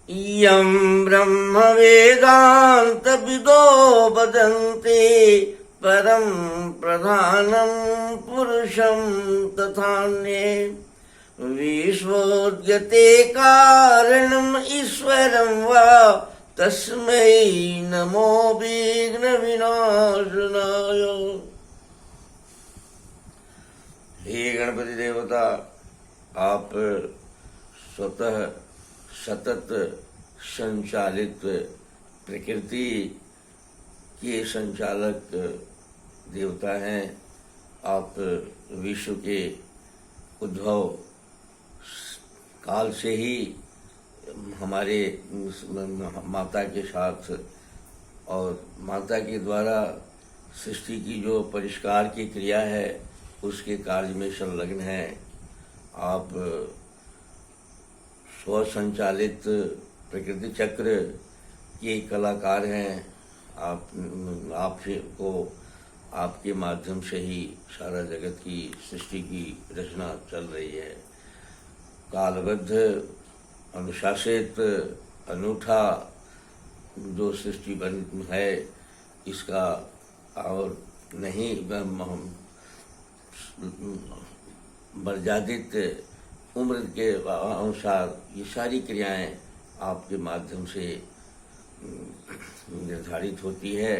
इयं ब्रह्म वेदांत विदो वदन्ति परं प्रधानं पुरुषं तथान्ये विश्वोद्यते कारणम् ईश्वरं वा तस्मै नमो विघ्न विनाशनाय। हे गणपति देवता, आप स्वतः सतत संचालित प्रकृति के संचालक देवता हैं। आप विश्व के उद्भव काल से ही हमारे माता के साथ और माता के द्वारा सृष्टि की जो परिष्कार की क्रिया है उसके कार्य में संलग्न हैं। आप स्वसंचालित प्रकृति चक्र के कलाकार हैं। आपको आपके माध्यम से ही सारा जगत की सृष्टि की रचना चल रही है। कालबद्ध, अनुशासित, अनूठा जो सृष्टि बन है इसका और नहीं मर्यादित उम्र के अनुसार ये सारी क्रियाएं आपके माध्यम से निर्धारित होती है,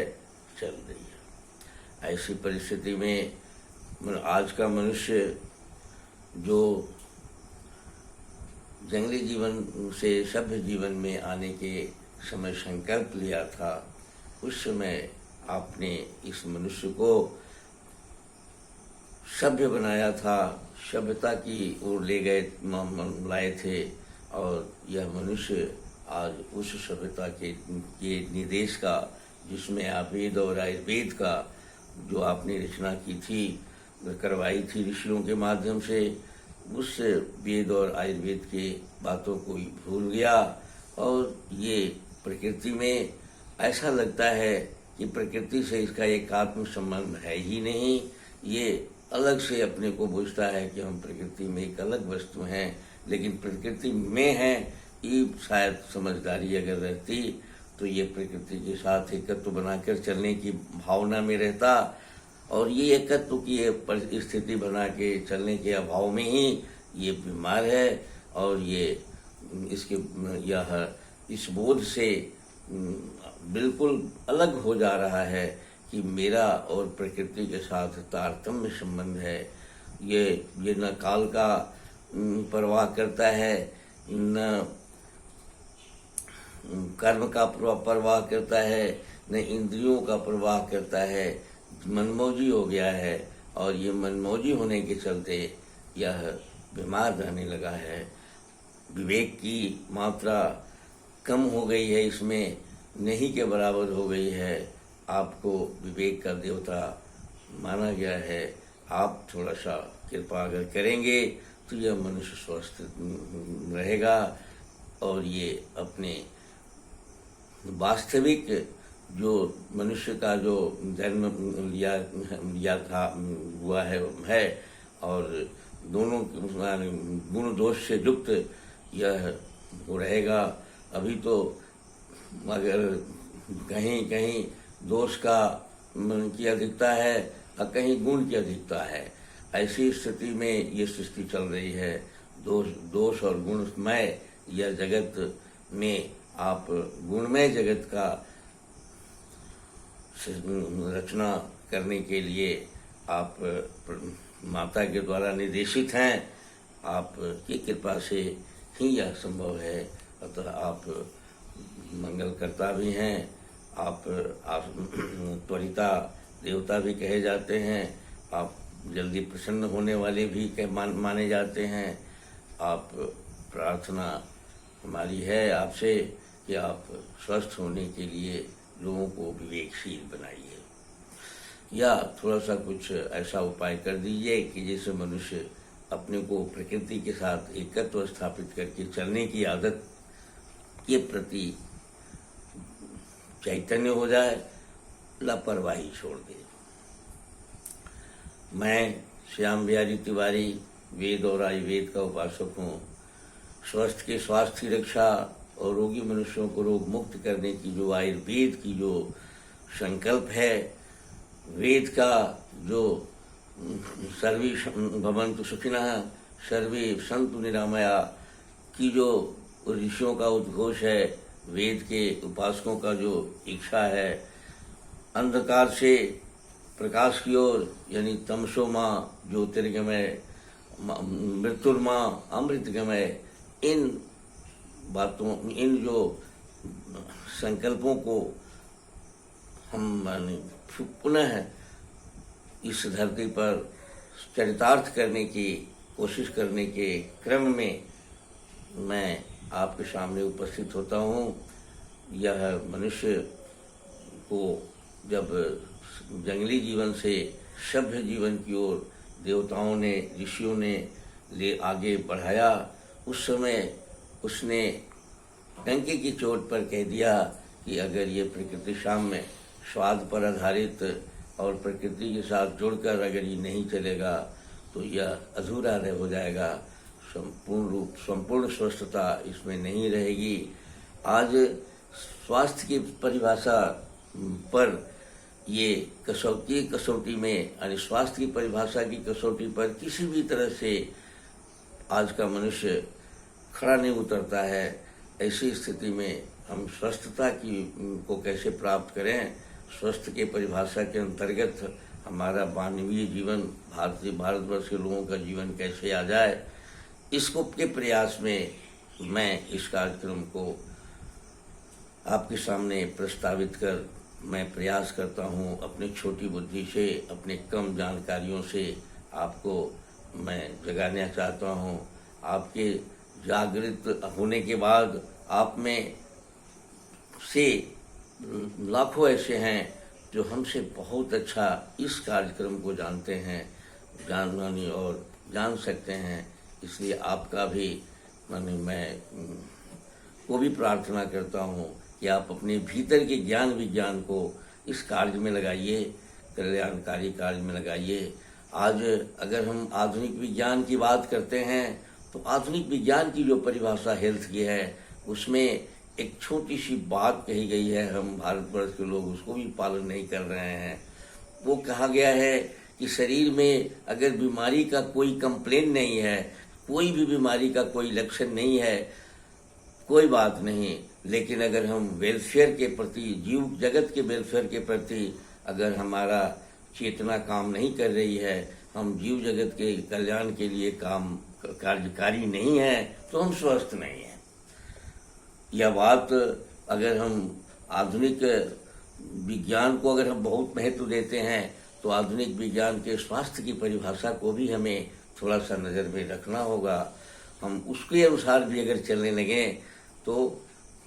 चल रही है। ऐसी परिस्थिति में आज का मनुष्य जो जंगली जीवन से सभ्य जीवन में आने के समय संकल्प लिया था, उस समय आपने इस मनुष्य को सभ्य बनाया था, सभ्यता की ओर लाए थे। और यह मनुष्य आज उस सभ्यता के निर्देश का, जिसमें आप वेद और आयुर्वेद का जो आपने रचना की थी, करवाई थी ऋषियों के माध्यम से, उस वेद और आयुर्वेद के बातों को ही भूल गया। और ये प्रकृति में ऐसा लगता है कि प्रकृति से इसका एक आत्म संबंध है ही नहीं। ये अलग से अपने को बुझता है कि हम प्रकृति में एक अलग वस्तु हैं, लेकिन प्रकृति में है। ये शायद समझदारी अगर रहती तो ये प्रकृति के साथ एकत्व बनाकर चलने की भावना में रहता। और ये एकत्व की स्थिति बना के चलने के अभाव में ही ये बीमार है। और ये इस बोध से बिल्कुल अलग हो जा रहा है कि मेरा और प्रकृति के साथ तारतम्य संबंध है। ये न काल का परवाह करता है, न कर्म का परवाह करता है, न इंद्रियों का परवाह करता है। मनमौजी हो गया है और ये मनमौजी होने के चलते यह बीमार रहने लगा है। विवेक की मात्रा कम हो गई है, इसमें नहीं के बराबर हो गई है। आपको विवेक का देवता माना गया है। आप थोड़ा सा कृपा अगर करेंगे तो यह मनुष्य स्वस्थ रहेगा और ये अपने वास्तविक जो मनुष्य का जो जन्म लिया था हुआ है और दोनों गुण दोष से युक्त यह रहेगा। अभी तो अगर कहीं कहीं दोष की अधिकता है और कहीं गुण की अधिकता है, ऐसी स्थिति में ये सृष्टि चल रही है। दोष और गुणमय यह जगत में आप गुणमय जगत का रचना करने के लिए आप माता के द्वारा निर्देशित हैं। आप की कृपा से ही यह संभव है। अतः आप मंगलकर्ता भी हैं। आप त्वरिता देवता भी कहे जाते हैं। आप जल्दी प्रसन्न होने वाले भी माने जाते हैं। आप प्रार्थना हमारी है आपसे कि आप स्वस्थ होने के लिए लोगों को विवेकशील बनाइए, या थोड़ा सा कुछ ऐसा उपाय कर दीजिए कि जैसे मनुष्य अपने को प्रकृति के साथ एकत्व स्थापित करके चलने की आदत के प्रति चैतन्य हो जाए, लापरवाही छोड़ दे। मैं श्याम बिहारी तिवारी वेद और आयुर्वेद का उपासक हूँ। स्वास्थ्य की रक्षा और रोगी मनुष्यों को रोग मुक्त करने की जो आयुर्वेद की जो संकल्प है, वेद का जो सर्वे भवन्तु सुखिनः सर्वे सन्तु निरामया की जो ऋषियों का उद्घोष है, वेद के उपासकों का जो इच्छा है, अंधकार से प्रकाश की ओर यानी तमसो माँ ज्योतिर्गमय मृत्युर्मा अमृतगमय, इन बातों, इन जो संकल्पों को हम पुनः इस धरती पर चरितार्थ करने की कोशिश करने के क्रम में मैं आपके सामने उपस्थित होता हूँ। यह मनुष्य को जब जंगली जीवन से सभ्य जीवन की ओर देवताओं ने, ऋषियों ने ले आगे बढ़ाया, उस समय उसने डंके की चोट पर कह दिया कि अगर ये प्रकृति साम्य स्वाद पर आधारित और प्रकृति के साथ जुड़कर अगर ये नहीं चलेगा तो यह अधूरा रह हो जाएगा, संपूर्ण स्वस्थता इसमें नहीं रहेगी। आज स्वास्थ्य की परिभाषा पर ये कसौटी में यानी स्वास्थ्य की परिभाषा की कसौटी पर किसी भी तरह से आज का मनुष्य खड़ा नहीं उतरता है। ऐसी स्थिति में हम स्वस्थता को कैसे प्राप्त करें, स्वस्थ के परिभाषा के अंतर्गत हमारा मानवीय जीवन, भारतवर्ष के लोगों का जीवन कैसे आ जाए, इसको के प्रयास में मैं इस कार्यक्रम को आपके सामने प्रस्तावित कर मैं प्रयास करता हूँ अपनी छोटी बुद्धि से, अपने कम जानकारियों से आपको मैं जगाना चाहता हूँ। आपके जागृत होने के बाद आप में से लाखों ऐसे हैं जो हमसे बहुत अच्छा इस कार्यक्रम को जानते हैं, जानने और जान सकते हैं। इसलिए आपका भी मैं को भी प्रार्थना करता हूँ कि आप अपने भीतर के ज्ञान विज्ञान को इस कार्य में लगाइए, कल्याणकारी कार्य में लगाइए। आज अगर हम आधुनिक विज्ञान की बात करते हैं तो आधुनिक विज्ञान की जो परिभाषा हेल्थ की है उसमें एक छोटी सी बात कही गई है, हम भारतवर्ष के लोग उसको भी पालन नहीं कर रहे हैं। वो कहा गया है कि शरीर में अगर बीमारी का कोई कंप्लेन नहीं है, कोई भी बीमारी का कोई लक्षण नहीं है, कोई बात नहीं, लेकिन अगर हम वेलफेयर के प्रति, जीव जगत के वेलफेयर के प्रति अगर हमारा चेतना काम नहीं कर रही है, हम जीव जगत के कल्याण के लिए कार्यकारी नहीं है, तो हम स्वस्थ नहीं हैं। यह बात अगर हम आधुनिक विज्ञान को अगर हम बहुत महत्व देते हैं तो आधुनिक विज्ञान के स्वास्थ्य की परिभाषा को भी हमें थोड़ा सा नज़र में रखना होगा। हम उसके अनुसार भी अगर चलने लगें तो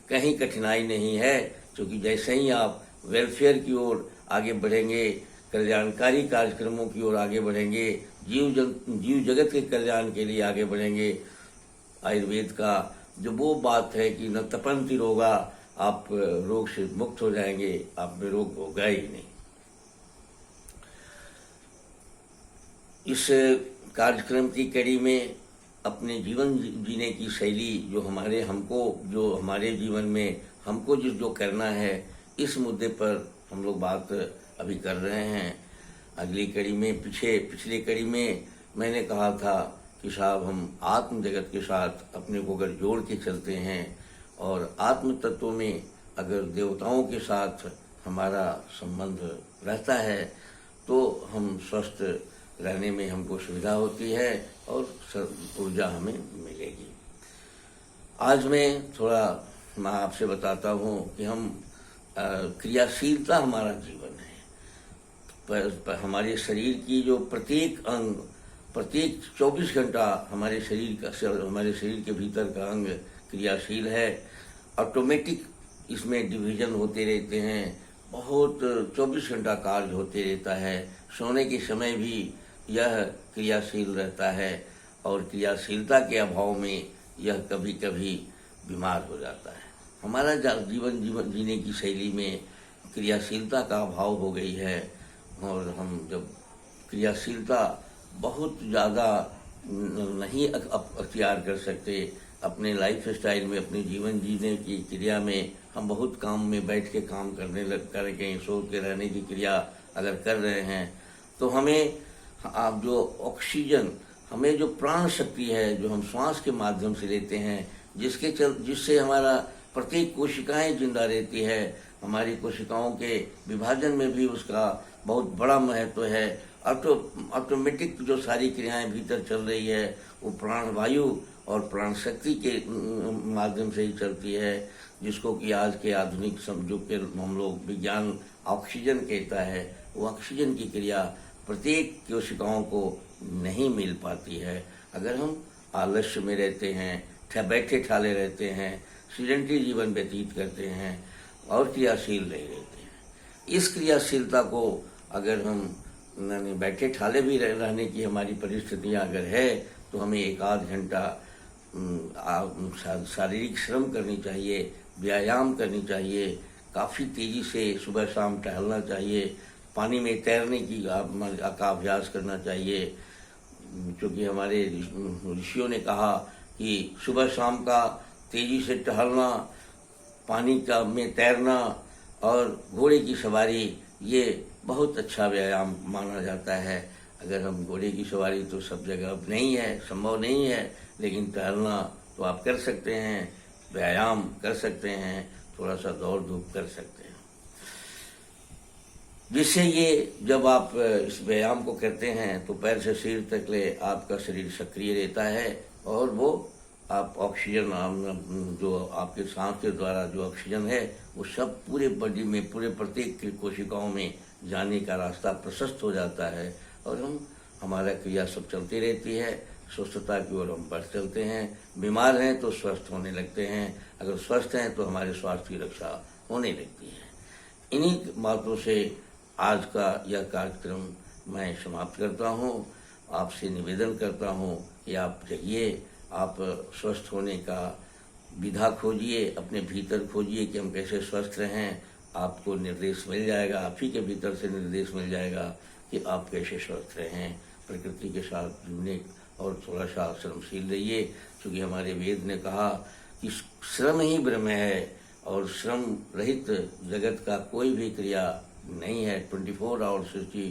कहीं कठिनाई नहीं है, क्योंकि जैसे ही आप वेलफेयर की ओर आगे बढ़ेंगे, कल्याणकारी कार्यक्रमों की ओर आगे बढ़ेंगे, जीव जगत के कल्याण के लिए आगे बढ़ेंगे, आयुर्वेद का जो वो बात है कि न तपंति रोगा, आप रोग से मुक्त हो जाएंगे, आप में रोग होगा ही नहीं। इस कार्यक्रम की कड़ी में अपने जीवन जीने की शैली जो हमारे जीवन में हमको जो करना है, इस मुद्दे पर हम लोग बात अभी कर रहे हैं। अगली कड़ी में पिछली कड़ी में मैंने कहा था कि साहब हम आत्म जगत के साथ अपने को अगर जोड़ के चलते हैं और आत्म तत्व में अगर देवताओं के साथ हमारा संबंध रहता है तो हम स्वस्थ रहने में हमको सुविधा होती है और ऊर्जा हमें मिलेगी। आज मैं आपसे बताता हूँ कि हम क्रियाशीलता हमारा जीवन है। पर हमारे शरीर की जो प्रत्येक अंग, प्रत्येक 24 घंटा हमारे शरीर के भीतर का अंग क्रियाशील है। ऑटोमेटिक इसमें डिवीजन होते रहते हैं, बहुत 24 घंटा कार्य होते रहता है। सोने के समय भी यह क्रियाशील रहता है और क्रियाशीलता के अभाव में यह कभी कभी बीमार हो जाता है। हमारा जीवन जीने की शैली में क्रियाशीलता का अभाव हो गई है और हम जब क्रियाशीलता बहुत ज़्यादा नहीं अख्तियार कर सकते, अपने लाइफ स्टाइल में, अपने जीवन जीने की क्रिया में हम बहुत काम में बैठ के काम करके सो के रहने की क्रिया अगर कर रहे हैं तो हमें आप जो ऑक्सीजन, हमें जो प्राण शक्ति है जो हम श्वास के माध्यम से लेते हैं, जिससे हमारा प्रत्येक कोशिकाएं जिंदा रहती है, हमारी कोशिकाओं के विभाजन में भी उसका बहुत बड़ा महत्व है। ऑटोमेटिक जो सारी क्रियाएं भीतर चल रही है वो प्राण वायु और प्राण शक्ति के माध्यम से ही चलती है, जिसको कि आज के आधुनिक युग के हम लोग विज्ञान ऑक्सीजन कहता है। वो ऑक्सीजन की क्रिया प्रत्येक कोशिकाओं को नहीं मिल पाती है अगर हम आलस्य में रहते हैं, बैठे ठाले रहते हैं, सीडेंटरी जीवन व्यतीत करते हैं और क्रियाशील नहीं रहते हैं। इस क्रियाशीलता को अगर हम बैठे ठाले भी रहने की हमारी परिस्थितियां अगर है तो हमें 1-8 घंटा शारीरिक श्रम करनी चाहिए, व्यायाम करनी चाहिए, काफ़ी तेजी से सुबह शाम टहलना चाहिए, पानी में तैरने का अभ्यास करना चाहिए, क्योंकि हमारे ऋषियों ने कहा कि सुबह शाम का तेजी से टहलना, पानी में तैरना और घोड़े की सवारी ये बहुत अच्छा व्यायाम माना जाता है। अगर हम घोड़े की सवारी तो सब जगह नहीं है, संभव नहीं है, लेकिन टहलना तो आप कर सकते हैं, व्यायाम कर सकते हैं, थोड़ा सा दौड़ धूप कर सकते हैं, जिससे ये जब आप इस व्यायाम को करते हैं तो पैर से सिर तक ले आपका शरीर सक्रिय रहता है और वो आप ऑक्सीजन जो आपके सांस के द्वारा जो ऑक्सीजन है वो सब पूरे बॉडी में, पूरे प्रत्येक कोशिकाओं में जाने का रास्ता प्रशस्त हो जाता है और हमारा क्रिया सब चलती रहती है। स्वस्थता की ओर हम बढ़ चलते हैं। बीमार हैं तो स्वस्थ होने लगते हैं, अगर स्वस्थ हैं तो हमारे स्वास्थ्य की रक्षा होने लगती है। इन्हीं बातों से आज का यह कार्यक्रम मैं समाप्त करता हूँ। आपसे निवेदन करता हूँ कि आप जगिए, आप स्वस्थ होने का विधा खोजिए, अपने भीतर खोजिए कि हम कैसे स्वस्थ रहें। आपको निर्देश मिल जाएगा, आप ही के भीतर से निर्देश मिल जाएगा कि आप कैसे स्वस्थ रहें। प्रकृति के साथ जुड़ने और थोड़ा सा श्रमशील रहिए, क्योंकि हमारे वेद ने कहा कि श्रम ही ब्रह्म है और श्रम रहित जगत का कोई भी क्रिया नहीं है। 24 आवर सृष्टि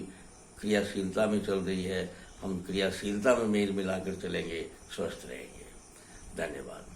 क्रियाशीलता में चल रही है। हम क्रियाशीलता में मेल मिलाकर चलेंगे, स्वस्थ रहेंगे। धन्यवाद।